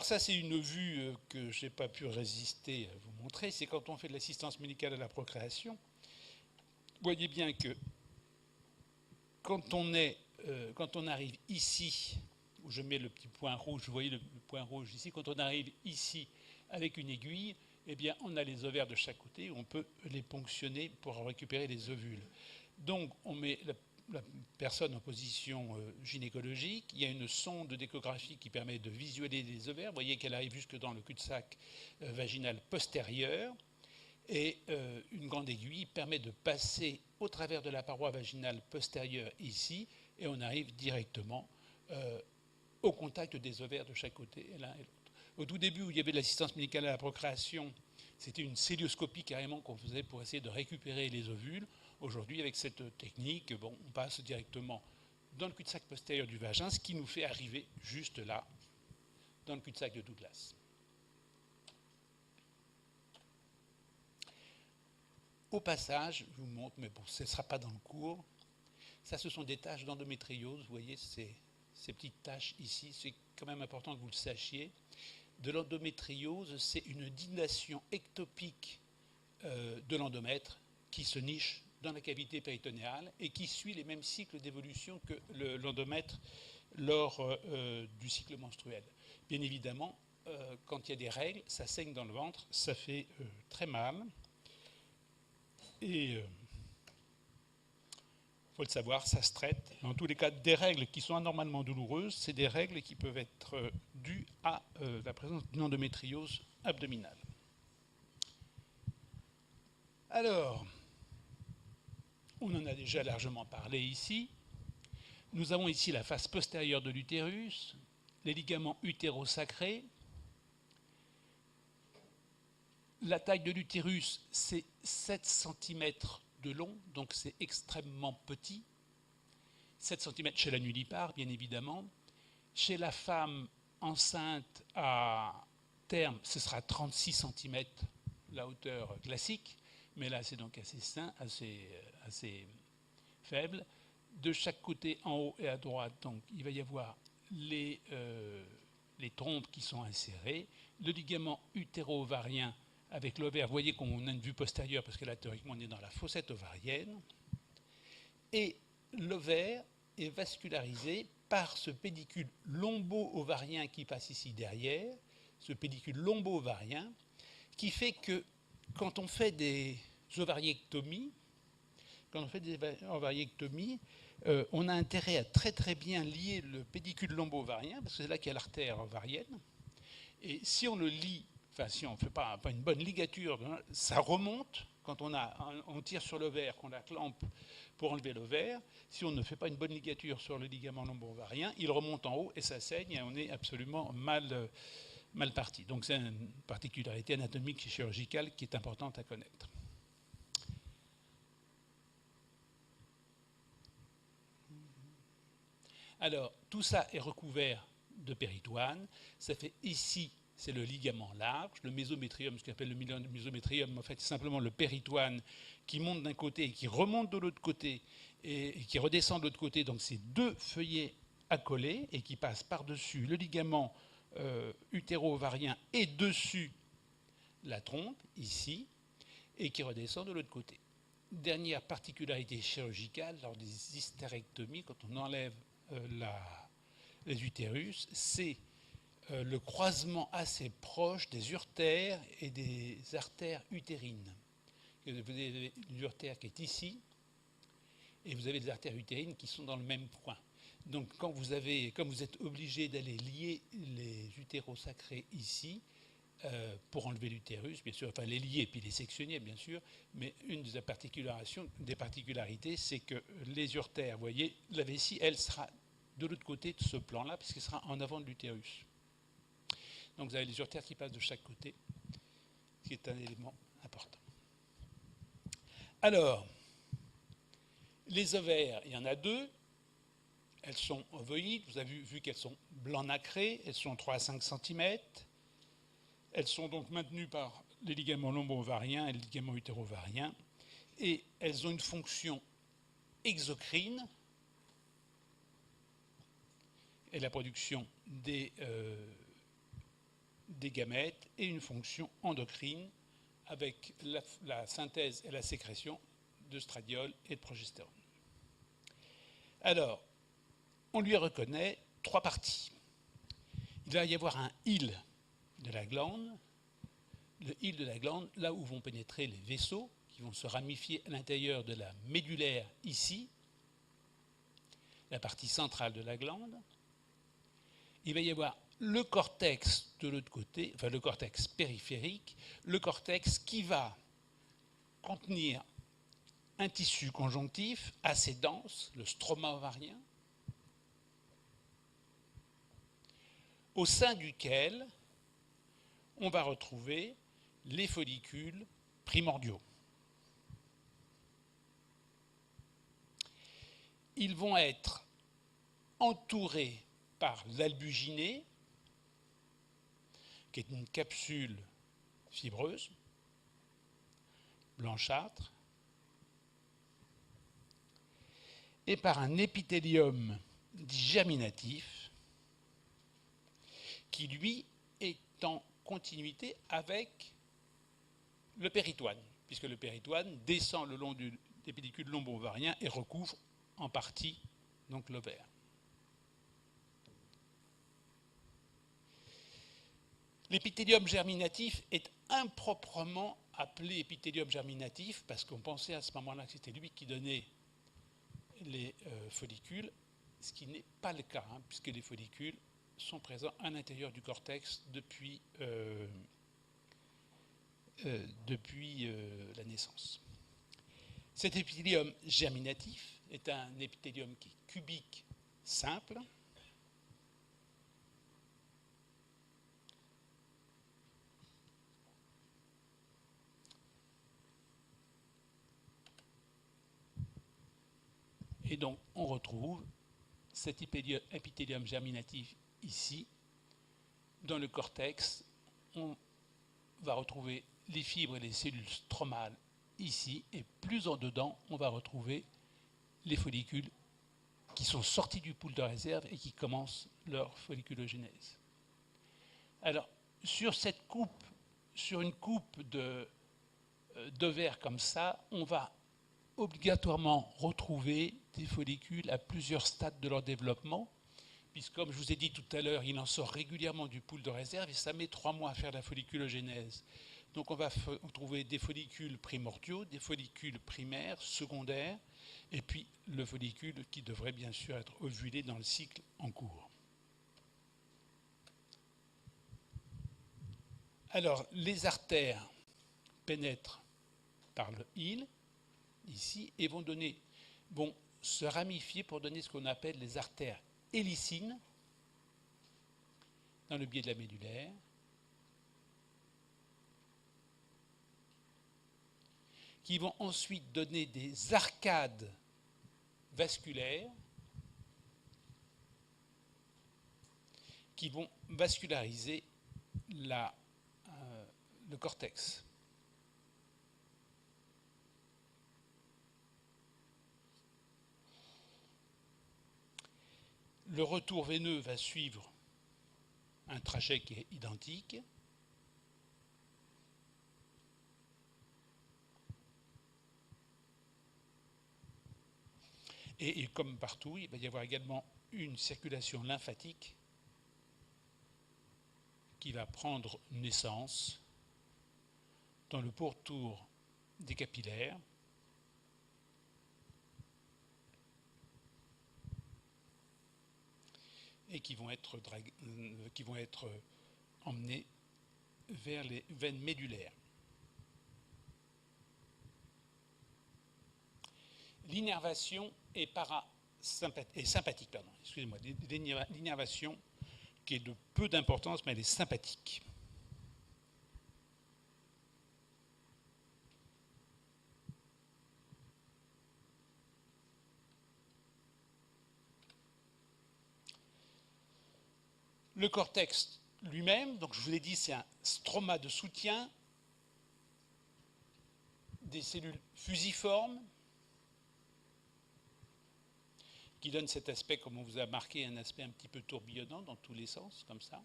Alors ça, c'est une vue que je n'ai pas pu résister à vous montrer. C'est quand on fait de l'assistance médicale à la procréation. Vous voyez bien que quand on arrive ici, où je mets le petit point rouge, vous voyez le point rouge ici, quand on arrive ici avec une aiguille, eh bien, on a les ovaires de chaque côté, on peut les ponctionner pour récupérer les ovules. Donc, on met la personne en position gynécologique. Il y a une sonde d'échographie qui permet de visualiser les ovaires. Vous voyez qu'elle arrive jusque dans le cul-de-sac vaginal postérieur. Et une grande aiguille permet de passer au travers de la paroi vaginale postérieure ici, et on arrive directement au contact des ovaires de chaque côté, l'un et l'autre. Au tout début, où il y avait de l'assistance médicale à la procréation, c'était une célioscopie carrément qu'on faisait pour essayer de récupérer les ovules. Aujourd'hui, avec cette technique, bon, on passe directement dans le cul-de-sac postérieur du vagin, ce qui nous fait arriver juste là, dans le cul-de-sac de Douglas. Au passage, je vous montre, mais bon, ce ne sera pas dans le cours, ça, ce sont des taches d'endométriose. Vous voyez ces petites taches ici, c'est quand même important que vous le sachiez. De l'endométriose, c'est une dilation ectopique de l'endomètre qui se niche dans la cavité péritonéale et qui suit les mêmes cycles d'évolution que l'endomètre lors du cycle menstruel. Bien évidemment, quand il y a des règles, ça saigne dans le ventre, ça fait très mal. Et il faut le savoir, ça se traite. Dans tous les cas, des règles qui sont anormalement douloureuses, c'est des règles qui peuvent être dues à la présence d'une endométriose abdominale. Alors, on en a déjà largement parlé ici. Nous avons ici la face postérieure de l'utérus, les ligaments utérosacrés. La taille de l'utérus, c'est 7 cm de long, donc c'est extrêmement petit. 7 cm chez la nullipare, bien évidemment. Chez la femme enceinte à terme, ce sera 36 cm, la hauteur classique, mais là c'est donc assez faible. De chaque côté, en haut et à droite, donc, il va y avoir les trompes qui sont insérées, le ligament utéro-ovarien avec l'ovaire. Vous voyez qu'on a une vue postérieure parce que là, théoriquement, on est dans la fossette ovarienne. Et l'ovaire est vascularisé par ce pédicule lombo-ovarien qui passe ici derrière, ce pédicule lombo-ovarien, qui fait que quand on fait des ovariectomies, on a intérêt à très très bien lier le pédicule lombo-ovarien, parce que c'est là qu'il y a l'artère ovarienne. Et si on le lie, enfin si on ne fait pas une bonne ligature, ça remonte. Quand on tire sur l'ovaire, qu'on la clampe pour enlever l'ovaire, si on ne fait pas une bonne ligature sur le ligament lombo-ovarien, il remonte en haut et ça saigne et on est absolument mal parti. Donc c'est une particularité anatomique et chirurgicale qui est importante à connaître. Alors, tout ça est recouvert de péritoine. Ça fait ici, c'est le ligament large, le mésométrium, ce qu'on appelle le mésométrium, en fait, c'est simplement le péritoine qui monte d'un côté et qui remonte de l'autre côté et qui redescend de l'autre côté. Donc, c'est deux feuillets accolés et qui passent par-dessus le ligament utéro-ovarien et dessus la trompe, ici, et qui redescend de l'autre côté. Dernière particularité chirurgicale, lors des hystérectomies, quand on enlève les utérus, c'est le croisement assez proche des urtères et des artères utérines. Vous avez une urtère qui est ici, et vous avez des artères utérines qui sont dans le même point. Donc comme vous êtes obligé d'aller lier les utérosacrés ici, pour enlever l'utérus, bien sûr, enfin les lier puis les sectionner, bien sûr, mais une des particularités, c'est que les urtères, vous voyez, la vessie, elle sera de l'autre côté de ce plan-là, puisqu'elle sera en avant de l'utérus. Donc vous avez les urtères qui passent de chaque côté, ce qui est un élément important. Alors, les ovaires, il y en a deux. Elles sont ovoïdes, vous avez vu qu'elles sont blanc nacré, elles sont 3 à 5 cm. Elles sont donc maintenues par les ligaments lombo-ovariens et les ligaments utéro-ovariens. Et elles ont une fonction exocrine et la production des des gamètes et une fonction endocrine avec la synthèse et la sécrétion de stradiol et de progestérone. Alors, on lui reconnaît 3 parties. Il va y avoir un île de la glande. Le île de la glande, là où vont pénétrer les vaisseaux, qui vont se ramifier à l'intérieur de la médulaire ici, la partie centrale de la glande. Il va y avoir le cortex de l'autre côté, enfin le cortex périphérique, le cortex qui va contenir un tissu conjonctif assez dense, le stroma ovarien, au sein duquel on va retrouver les follicules primordiaux. Ils vont être entourés par l'albuginée, qui est une capsule fibreuse, blanchâtre, et par un épithélium dit germinatif, qui lui est en continuité avec le péritoine, puisque le péritoine descend le long des pédicules lombo-ovariens et recouvre en partie donc l'ovaire. L'épithélium germinatif est improprement appelé épithélium germinatif parce qu'on pensait à ce moment-là que c'était lui qui donnait les follicules, ce qui n'est pas le cas, puisque les follicules sont présents à l'intérieur du cortex depuis la naissance. Cet épithélium germinatif est un épithélium qui est cubique simple, et donc on retrouve cet épithélium germinatif ici. Dans le cortex, on va retrouver les fibres et les cellules stromales ici, et plus en dedans, on va retrouver les follicules qui sont sortis du pool de réserve et qui commencent leur folliculogénèse. Alors, sur une coupe d'ovaires comme ça, on va obligatoirement retrouver des follicules à plusieurs stades de leur développement, puisque comme je vous ai dit tout à l'heure, il en sort régulièrement du pool de réserve et ça met 3 mois à faire la folliculogénèse. Donc on va trouver des follicules primordiaux, des follicules primaires, secondaires, et puis le follicule qui devrait bien sûr être ovulé dans le cycle en cours. Alors les artères pénètrent par le île, ici, et vont se ramifier pour donner ce qu'on appelle les artères hélicines dans le biais de la médulaire, qui vont ensuite donner des arcades vasculaires qui vont vasculariser le cortex. Le retour veineux va suivre un trajet qui est identique. Et comme partout, il va y avoir également une circulation lymphatique qui va prendre naissance dans le pourtour des capillaires et qui vont être emmenés vers les veines médulaires. L'innervation est sympathique, excusez-moi, l'innervation qui est de peu d'importance, mais elle est sympathique. Le cortex lui-même, donc je vous l'ai dit, c'est un stroma de soutien, des cellules fusiformes, qui donne cet aspect, comme on vous a marqué, un aspect un petit peu tourbillonnant dans tous les sens, comme ça.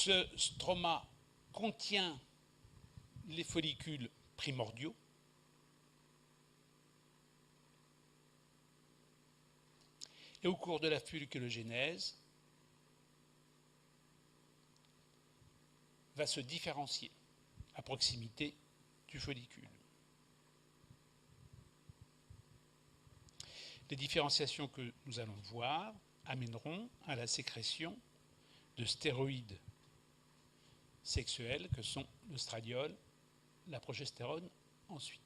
Ce stroma contient les follicules primordiaux. Et au cours de la folliculogénèse, va se différencier à proximité du follicule. Les différenciations que nous allons voir amèneront à la sécrétion de stéroïdes sexuels que sont l'œstradiol, la progestérone ensuite.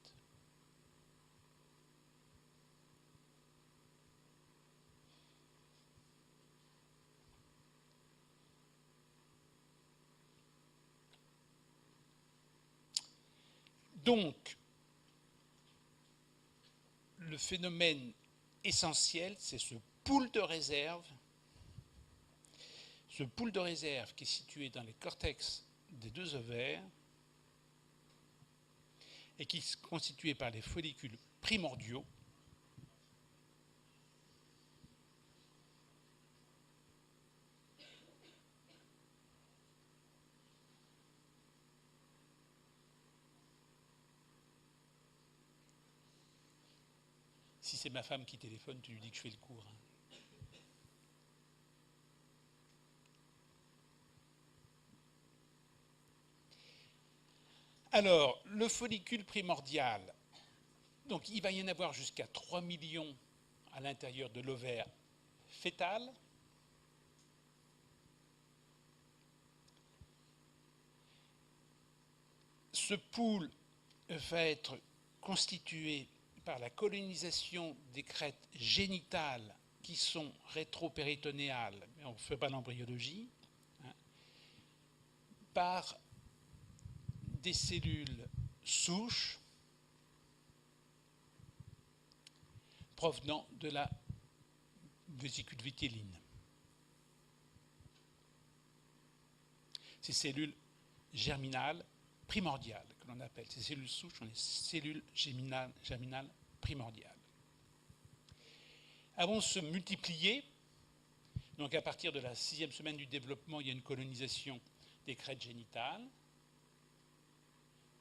Donc, le phénomène essentiel, c'est ce pool de réserve. Ce pool de réserve qui est situé dans les cortex des deux ovaires et qui est constitué par les follicules primordiaux Si c'est ma femme qui téléphone, tu lui dis que je fais le cours. Alors, le follicule primordial, donc il va y en avoir jusqu'à 3 millions à l'intérieur de l'ovaire fœtal. Ce pool va être constitué par la colonisation des crêtes génitales qui sont rétropéritonéales, mais on ne fait pas l'embryologie, par des cellules souches provenant de la vésicule vitéline. Ces cellules germinales primordiales, que l'on appelle. Ces cellules souches sont les cellules germinales primordiales. Elles vont se multiplier. Donc à partir de la 6e semaine du développement, il y a une colonisation des crêtes génitales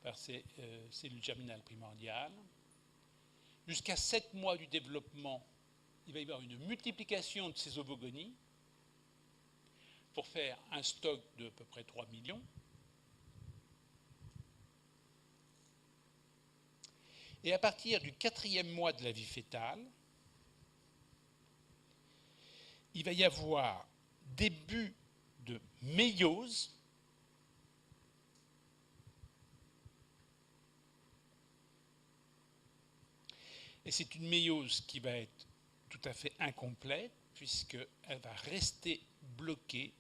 par ces cellules germinales primordiales. Jusqu'à 7 mois du développement, il va y avoir une multiplication de ces ovogonies pour faire un stock de à peu près 3 millions. Et à partir du 4e mois de la vie fœtale, il va y avoir début de méiose, et c'est une méiose qui va être tout à fait incomplète puisqu'elle va rester bloquée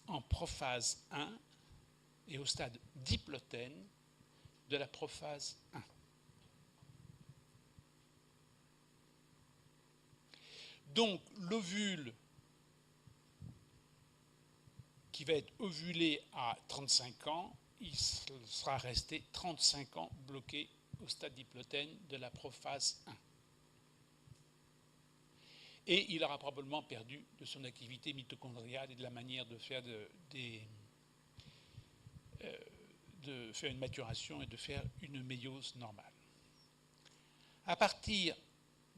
en prophase 1 et au stade diplotène de la prophase 1. Donc l'ovule qui va être ovulé à 35 ans, il sera resté 35 ans bloqué au stade diplotène de la prophase 1. Et il aura probablement perdu de son activité mitochondriale et de la manière de faire de faire une maturation et de faire une méiose normale. À partir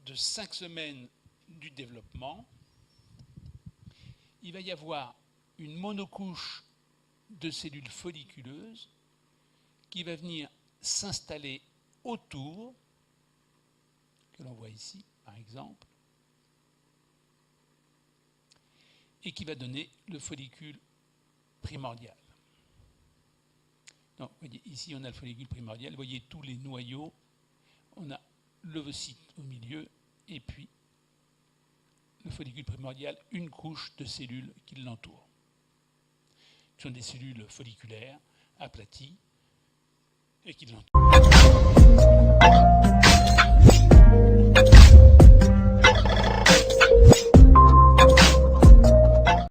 de 5 semaines du développement, il va y avoir une monocouche de cellules folliculeuses qui va venir s'installer autour, que l'on voit ici par exemple, et qui va donner le follicule primordial. Donc, vous voyez, ici, on a le follicule primordial. Vous voyez tous les noyaux. On a l'ovocyte au milieu et puis le follicule primordial, une couche de cellules qui l'entourent. Ce sont des cellules folliculaires aplaties et qui l'entourent.